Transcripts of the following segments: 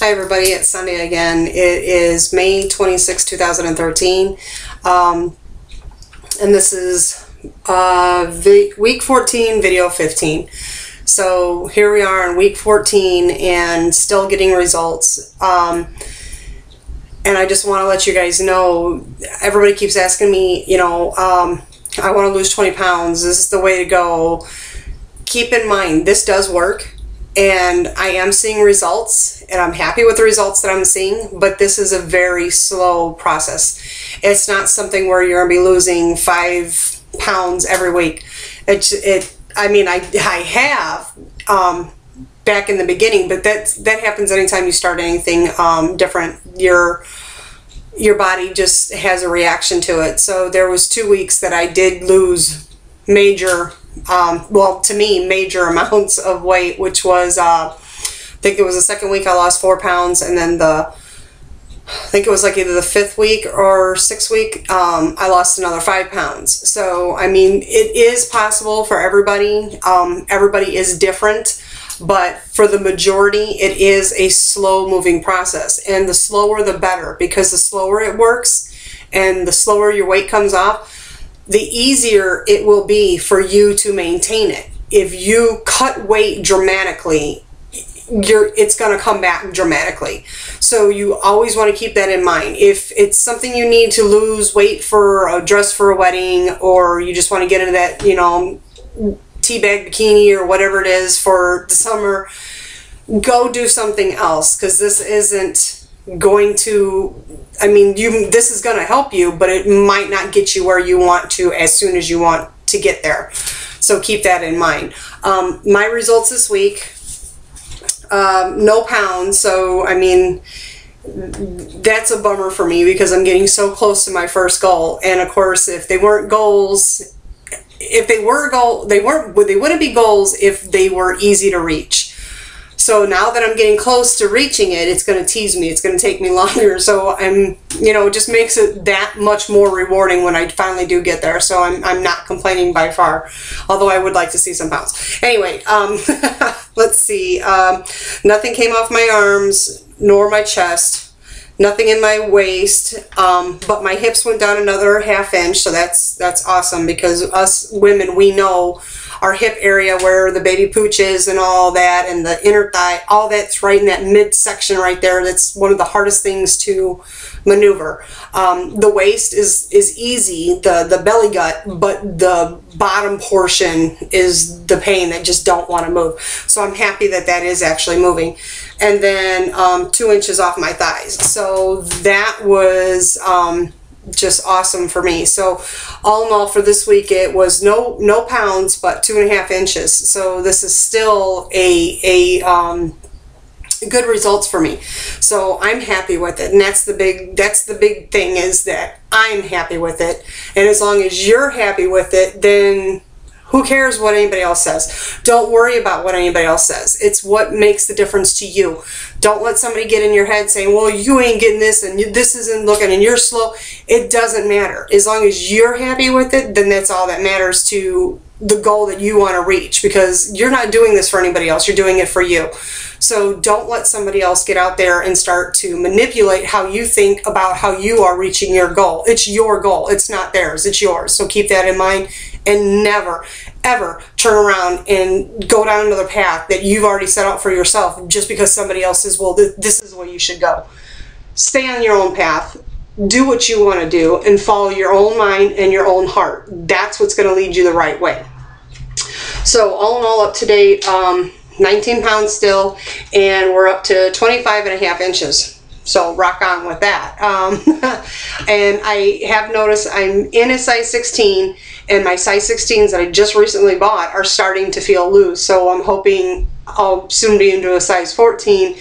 Hi everybody, it's Sunday again. It is May 26, 2013, and this is week 14, video 15. So here we are in week 14 and still getting results. And I just want to let you guys know, everybody keeps asking me, I want to lose 20 pounds. This is the way to go. Keep in mind, this does work. And I am seeing results, and I'm happy with the results that I'm seeing, but this is a very slow process. It's not something where you're going to be losing 5 pounds every week. I mean, I have back in the beginning, but that happens anytime you start anything different. Your body just has a reaction to it. So there was 2 weeks that I did lose major well, to me, major amounts of weight, which was, I think it was the second week I lost 4 pounds, and then I think it was like either the 5th week or 6th week, I lost another 5 pounds. So, I mean, it is possible for everybody. Everybody is different, but for the majority, it is a slow-moving process, and the slower the better, because the slower it works and the slower your weight comes off, the easier it will be for you to maintain it. If you cut weight dramatically, it's going to come back dramatically. So you always want to keep that in mind. If it's something you need to lose weight for a dress for a wedding, or you just want to get into that, teabag bikini or whatever it is for the summer, go do something else, because this isn't going to, this is going to help you, but it might not get you where you want to as soon as you want to get there. So keep that in mind. My results this week, no pounds. So, that's a bummer for me, because I'm getting so close to my first goal. And of course, if they weren't goals, they wouldn't be goals if they were easy to reach. So now that I'm getting close to reaching it, it's going to tease me. It's going to take me longer. So it just makes it that much more rewarding when I finally do get there. So I'm not complaining by far, although I would like to see some pounds. Anyway, let's see. Nothing came off my arms, nor my chest. Nothing in my waist, but my hips went down another ½ inch. So that's awesome, because us women, we know our hip area where the baby pooch is and all that, and the inner thigh, all that's right in that midsection right there. That's one of the hardest things to maneuver. The waist is easy, the belly gut, but the bottom portion is the pain that just don't want to move. So I'm happy that that is actually moving. And then 2 inches off my thighs. So that was just awesome for me. So all in all, for this week, it was no pounds, but 2.5 inches. So this is still a good results for me. So I'm happy with it, and that's the big thing, is that I'm happy with it. And as long as you're happy with it, then who cares what anybody else says? Don't worry about what anybody else says. It's what makes the difference to you. Don't let somebody get in your head saying, well, you ain't getting this, and this isn't looking, and you're slow. It doesn't matter. As long as you're happy with it, then that's all that matters to the goal that you want to reach, because you're not doing this for anybody else. You're doing it for you. So don't let somebody else get out there and start to manipulate how you think about how you are reaching your goal. It's your goal. It's not theirs. It's yours. So keep that in mind, and never, ever turn around and go down another path that you've already set out for yourself just because somebody else says, well, this is the way you should go. Stay on your own path. Do what you want to do, and follow your own mind and your own heart. That's what's going to lead you the right way. So all in all, up to date, 19 pounds still, and we're up to 25.5 inches. So rock on with that. And I have noticed I'm in a size 16, and my size 16s that I just recently bought are starting to feel loose. So I'm hoping I'll soon be into a size 14,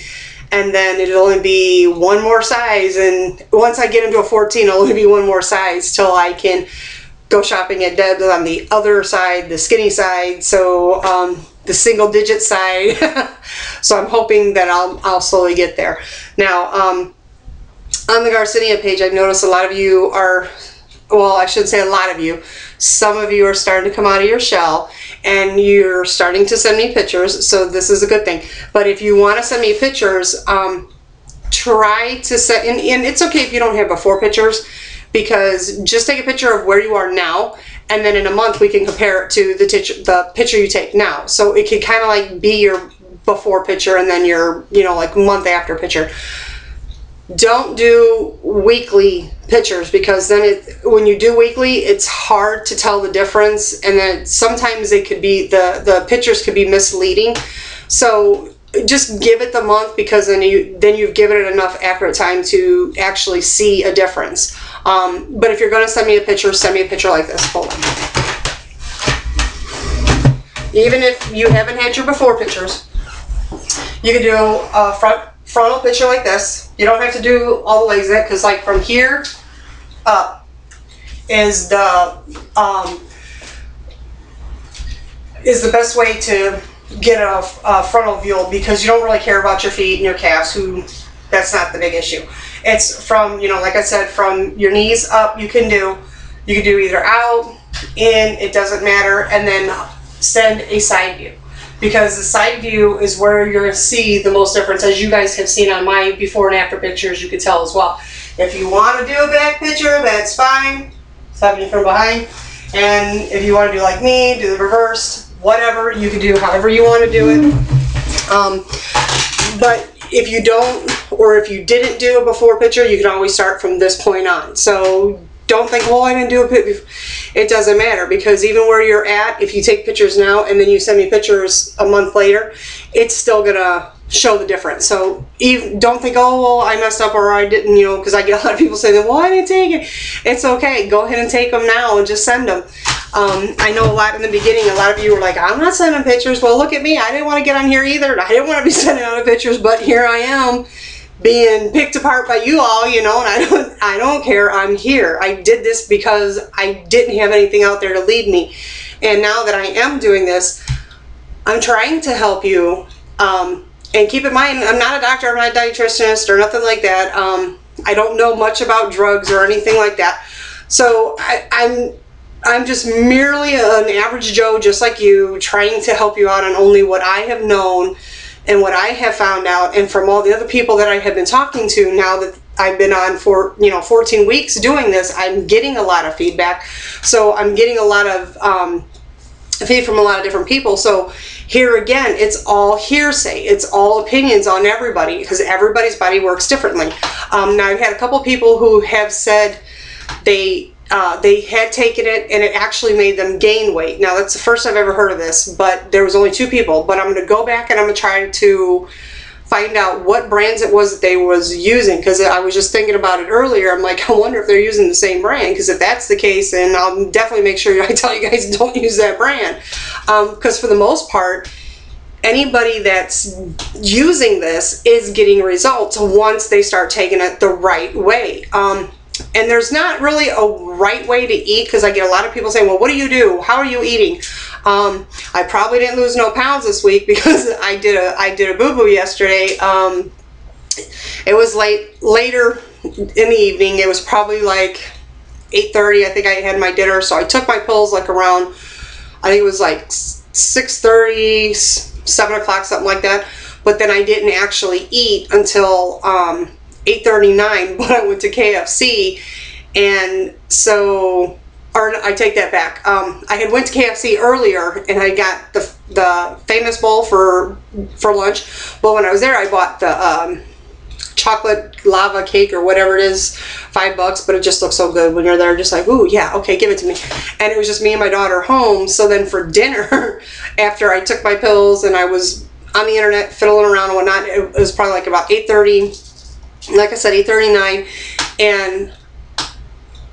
and then it'll only be one more size. And once I get into a 14, it'll only be one more size till I can go shopping at Deb's on the other side, the skinny side. So the single digit side. So I'm hoping that I'll slowly get there. Now, on the Garcinia page, I've noticed a lot of you are, well, I shouldn't say a lot of you, some of you are starting to come out of your shell, and you're starting to send me pictures, so this is a good thing. But if you want to send me pictures, try to set, and it's okay if you don't have before pictures, because just take a picture of where you are now, and then in a month we can compare it to the picture you take now. So it can kind of like be your before picture and then your, you know, like month after picture. Don't do weekly pictures, because then when you do weekly, it's hard to tell the difference, and then sometimes it could be the pictures could be misleading. So just give it the month, because then you've given it enough accurate time to actually see a difference. But if you're going to send me a picture like this. Hold on. Even if you haven't had your before pictures, you can do a frontal picture like this. You don't have to do all the legs in it, because like from here up is the best way to get a frontal view, because you don't really care about your feet and your calves. That's not the big issue. It's from, you know, like I said, from your knees up. You can do either out, in, it doesn't matter, and then send a side view, because the side view is where you're going to see the most difference. As you guys have seen on my before and after pictures, you could tell as well. If you want to do a back picture, that's fine. It's happening from behind. And if you want to do like me, do the reversed, whatever, you can do however you want to do it. But if you don't, or if you didn't do a before picture, you can always start from this point on. So don't think, well, I didn't do a picture. It doesn't matter, because even where you're at, if you take pictures now and then you send me pictures a month later, it's still gonna show the difference. So don't think, oh, well, I messed up, or I didn't, you know, because I get a lot of people saying, well, I didn't take it. It's okay. Go ahead and take them now and just send them. I know a lot in the beginning, a lot of you were like, I'm not sending pictures. Well, look at me. I didn't want to get on here either. I didn't want to be sending out pictures, but here I am being picked apart by you all, you know, and I don't care. I'm here. I did this because I didn't have anything out there to lead me. And now that I am doing this, I'm trying to help you. And keep in mind, I'm not a doctor, I'm not a dietitianist or nothing like that. I don't know much about drugs or anything like that. So I'm just merely an average Joe, just like you, trying to help you out on only what I have known and what I have found out, and from all the other people that I have been talking to now that I've been on for, you know, 14 weeks doing this. I'm getting a lot of feedback. So I'm getting a lot of feed from a lot of different people. So here again, it's all hearsay. It's all opinions on everybody, because everybody's body works differently. Now I've had a couple people who have said they had taken it and it actually made them gain weight. Now that's the first I've ever heard of this, but there was only 2 people. But I'm going to go back and I'm going to try to find out what brands it was that they was using, because I was just thinking about it earlier. I'm like, I wonder if they're using the same brand, because if that's the case, then I'll definitely make sure I tell you guys don't use that brand, because for the most part, anybody that's using this is getting results once they start taking it the right way. And there's not really a right way to eat, because I get a lot of people saying, well, what do you do? How are you eating? I probably didn't lose no pounds this week, because I did a boo-boo yesterday. It was later in the evening. It was probably like 8:30. I think I had my dinner. So I took my pills like around, I think it was like 6:30, 7 o'clock, something like that. But then I didn't actually eat until 8:39 when I went to KFC. And so, or I take that back. I had went to KFC earlier and I got the famous bowl for lunch. But when I was there, I bought the chocolate lava cake or whatever it is, $5, but it just looks so good when you're there, just like, ooh, yeah, okay, give it to me. And it was just me and my daughter home. So then for dinner, after I took my pills and I was on the internet fiddling around and whatnot, it was probably like about 8:30. Like I said, 8:39, and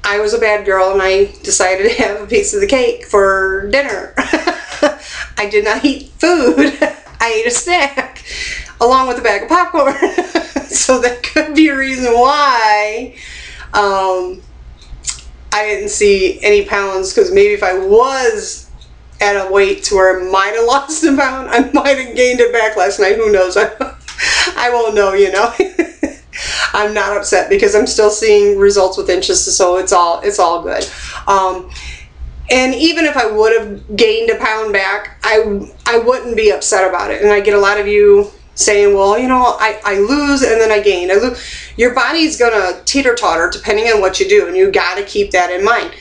I was a bad girl and I decided to have a piece of the cake for dinner. I did not eat food. I ate a snack along with a bag of popcorn. So that could be a reason why I didn't see any pounds, because maybe if I was at a weight to where I might have lost a pound, I might have gained it back last night. Who knows? I won't know, you know. I'm not upset because I'm still seeing results with inches, so it's all good. And even if I would have gained a pound back, I wouldn't be upset about it. And I get a lot of you saying, well, you know, I lose and then I gain. Your body's gonna teeter-totter depending on what you do, and you got to keep that in mind.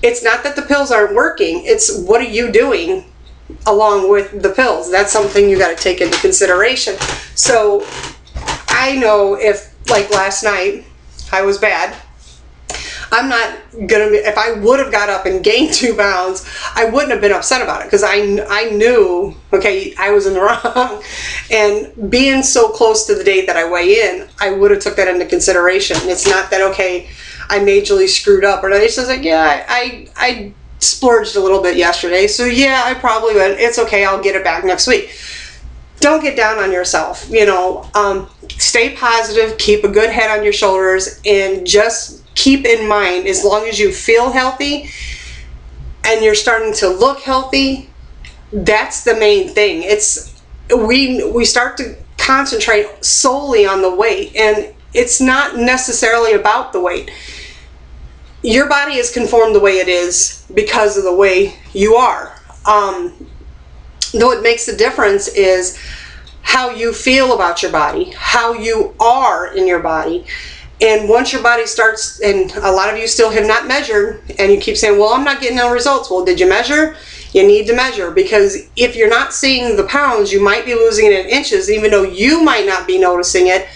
It's not that the pills aren't working, it's what are you doing along with the pills. That's something you got to take into consideration. So I know if, like last night, I was bad, I'm not gonna be, if I would have got up and gained 2 pounds, I wouldn't have been upset about it, because I knew, okay, I was in the wrong. And being so close to the date that I weigh in, I would have took that into consideration. It's not that, okay, I majorly screwed up, or it's just like, yeah, I splurged a little bit yesterday, so yeah, I probably would. It's okay, I'll get it back next week. Don't get down on yourself, you know. Stay positive, keep a good head on your shoulders, and just keep in mind, as long as you feel healthy and you're starting to look healthy, that's the main thing. It's we start to concentrate solely on the weight, and it's not necessarily about the weight. Your body is conformed the way it is because of the way you are. Though it makes the difference is how you feel about your body, how you are in your body. And once your body starts, and a lot of you still have not measured, and you keep saying, well, I'm not getting no results. Well, did you measure? You need to measure, because if you're not seeing the pounds, you might be losing it in inches. Even though you might not be noticing it,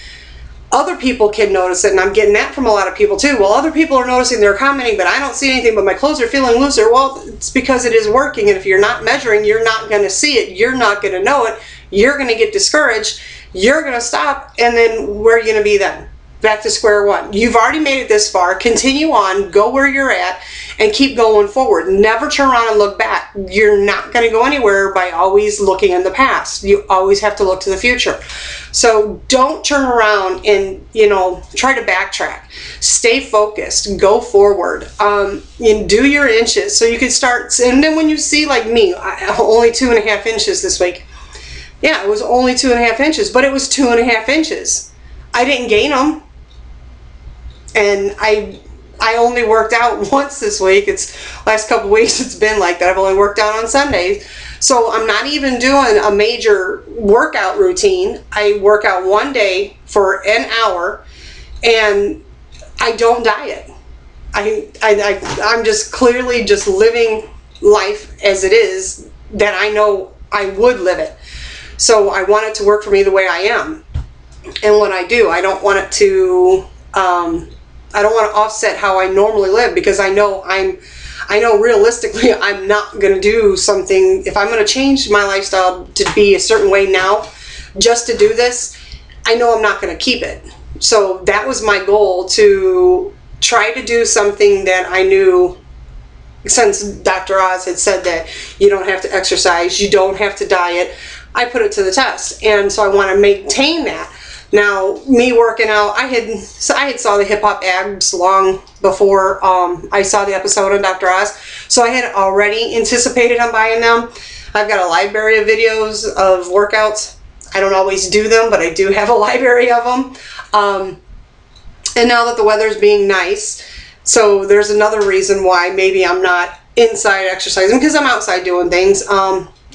other people can notice it, and I'm getting that from a lot of people too. Well, other people are noticing, they're commenting, but I don't see anything, but my clothes are feeling looser. Well, it's because it is working, and if you're not measuring, you're not going to see it. You're not going to know it. You're going to get discouraged. You're going to stop, and then where are you going to be then? Back to square one. You've already made it this far. Continue on, go where you're at, and keep going forward. Never turn around and look back. You're not going to go anywhere by always looking in the past. You always have to look to the future. So don't turn around and, you know, try to backtrack. Stay focused. Go forward. And do your inches so you can start. And then when you see, like me, only 2.5 inches this week. Yeah, it was only 2.5 inches, but it was 2.5 inches. I didn't gain them. And I only worked out once this week. It's last couple weeks it's been like that. I've only worked out on Sundays. So I'm not even doing a major workout routine. I work out one day for an hour, and I don't diet. I'm just clearly just living life as it is, that I know I would live it. So I want it to work for me the way I am. And when I do, I don't want it to I don't want to offset how I normally live, because I know realistically I'm not going to do something. If I'm going to change my lifestyle to be a certain way now just to do this, I know I'm not going to keep it. So that was my goal, to try to do something that I knew, since Dr. Oz had said that you don't have to exercise, you don't have to diet. I put it to the test, and so I want to maintain that. Now, me working out, I had saw the hip hop abs long before I saw the episode on Dr. Oz, so I had already anticipated on buying them. I've got a library of videos of workouts. I don't always do them, but I do have a library of them. And now that the weather's being nice, so there's another reason why maybe I'm not inside exercising, because I'm outside doing things.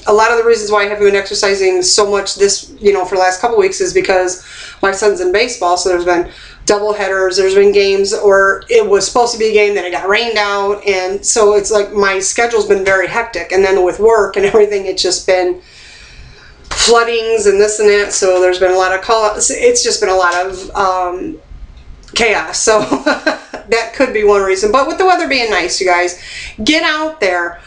A lot of the reasons why I haven't been exercising so much this, you know, for the last couple weeks is because my son's in baseball, so there's been double headers, there's been games, or it was supposed to be a game, then it got rained out, and so it's like my schedule's been very hectic, and then with work and everything, it's just been floodings and this and that, so there's been a lot of call-outs. It's just been a lot of chaos, so that could be one reason. But with the weather being nice, you guys, get out there.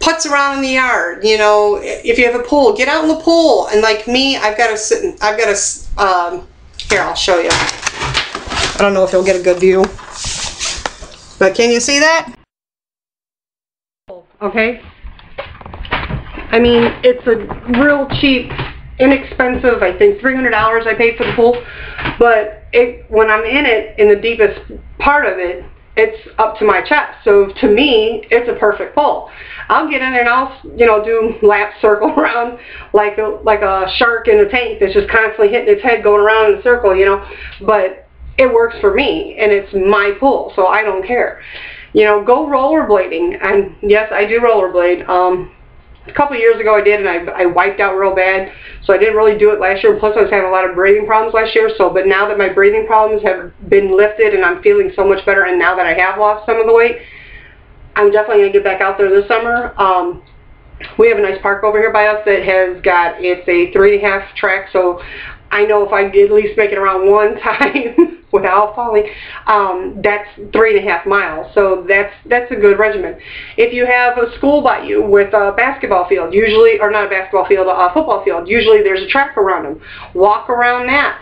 Putts around in the yard, you know, if you have a pool, get out in the pool. And like me, I've got to here, I'll show you. I don't know if you'll get a good view, but can you see that? Okay. I mean, it's a real cheap, inexpensive, I think $300 I paid for the pool, but when I'm in it, in the deepest part of it, it's up to my chest. So to me, it's a perfect pool. I'll get in there and I'll, you know, do laps, circle around like a shark in a tank that's just constantly hitting its head going around in a circle, you know. But it works for me, and it's my pool, so I don't care. You know, go rollerblading. And yes, I do rollerblade. A couple of years ago I did, and I wiped out real bad, so I didn't really do it last year. Plus I was having a lot of breathing problems last year, but now that my breathing problems have been lifted and I'm feeling so much better, and now that I have lost some of the weight, I'm definitely going to get back out there this summer. We have a nice park over here by us that has got, it's a 3.5 track, so I know if I at least make it around one time without falling, that's 3.5 miles. So that's a good regimen. If you have a school by you with a basketball field, usually, or not a basketball field, a football field, usually there's a track around them. Walk around that.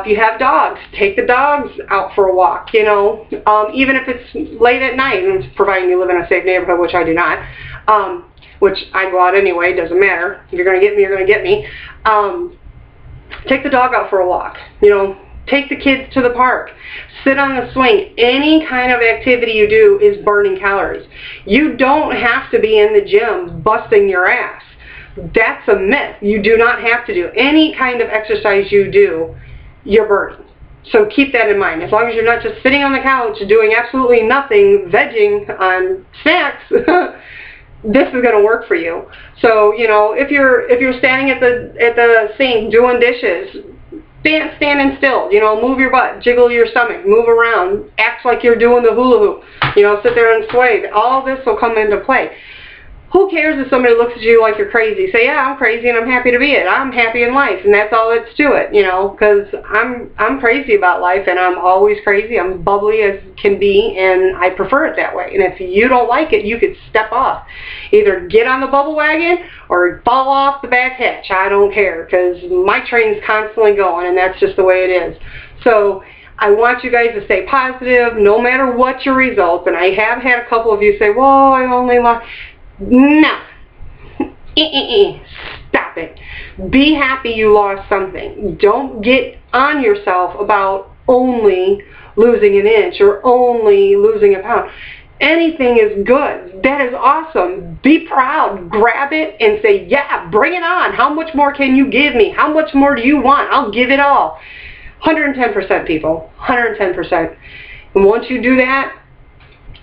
If you have dogs, take the dogs out for a walk, you know, even if it's late at night, and providing you live in a safe neighborhood, which I do not, which I go out anyway, doesn't matter. If you're going to get me, you're going to get me. Take the dog out for a walk, you know, take the kids to the park, sit on the swing. Any kind of activity you do is burning calories. You don't have to be in the gym busting your ass. That's a myth. You do not have to do. Any kind of exercise you do, you're burning. So keep that in mind. As long as you're not just sitting on the couch doing absolutely nothing, vegging on snacks, this is going to work for you. So, you know, if you're standing at the sink doing dishes, standing still, you know, move your butt, jiggle your stomach, move around, act like you're doing the hula hoop, you know, sit there and sway. All this will come into play. Who cares if somebody looks at you like you're crazy? Say, yeah, I'm crazy and I'm happy to be it. I'm happy in life, and that's all that's to it, you know, because I'm crazy about life, and I'm always crazy. I'm bubbly as can be, and I prefer it that way. And if you don't like it, you could step off. Either get on the bubble wagon or fall off the back hatch. I don't care, because my train's constantly going, and that's just the way it is. So I want you guys to stay positive no matter what your results. And I have had a couple of you say, well, I only lost. No. Stop it. Be happy you lost something. Don't get on yourself about only losing an inch or only losing a pound. Anything is good. That is awesome. Be proud. Grab it and say, yeah, bring it on. How much more can you give me? How much more do you want? I'll give it all. 110%, people. 110%. And once you do that,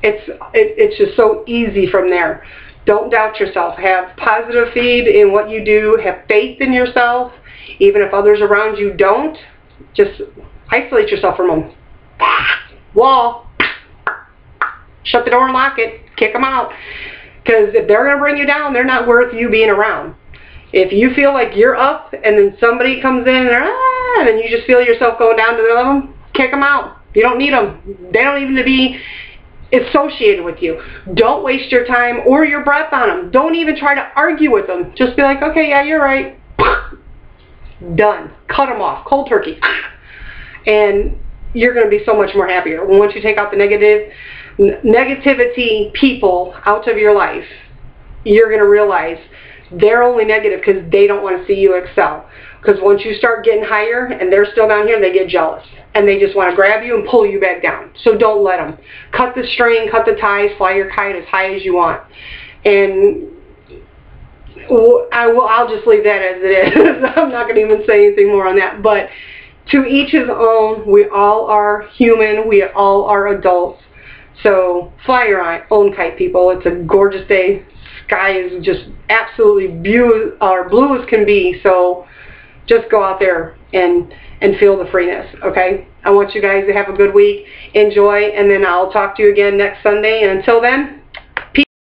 it's just so easy from there. Don't doubt yourself. Have positive feed in what you do. Have faith in yourself. Even if others around you don't, just isolate yourself from them. Wall. Shut the door and lock it. Kick them out. Because if they're going to bring you down, they're not worth you being around. If you feel like you're up and then somebody comes in and then you just feel yourself going down to the level, kick them out. You don't need them. They don't even need to be associated with you. Don't waste your time or your breath on them. Don't even try to argue with them. Just be like, okay, yeah, you're right. Done. Cut them off. Cold turkey. And you're going to be so much more happier. Once you take out the negativity people out of your life, you're going to realize they're only negative because they don't want to see you excel. Because once you start getting higher and they're still down here, they get jealous. And they just want to grab you and pull you back down. So don't let them. Cut the string, cut the ties, fly your kite as high as you want. And I'll just leave that as it is. I'm not going to even say anything more on that. But to each his own. We all are human. We all are adults. So fly your own kite, people. It's a gorgeous day. Sky is just absolutely blue as can be. So just go out there and feel the freeness, okay? I want you guys to have a good week. Enjoy, and then I'll talk to you again next Sunday. And until then,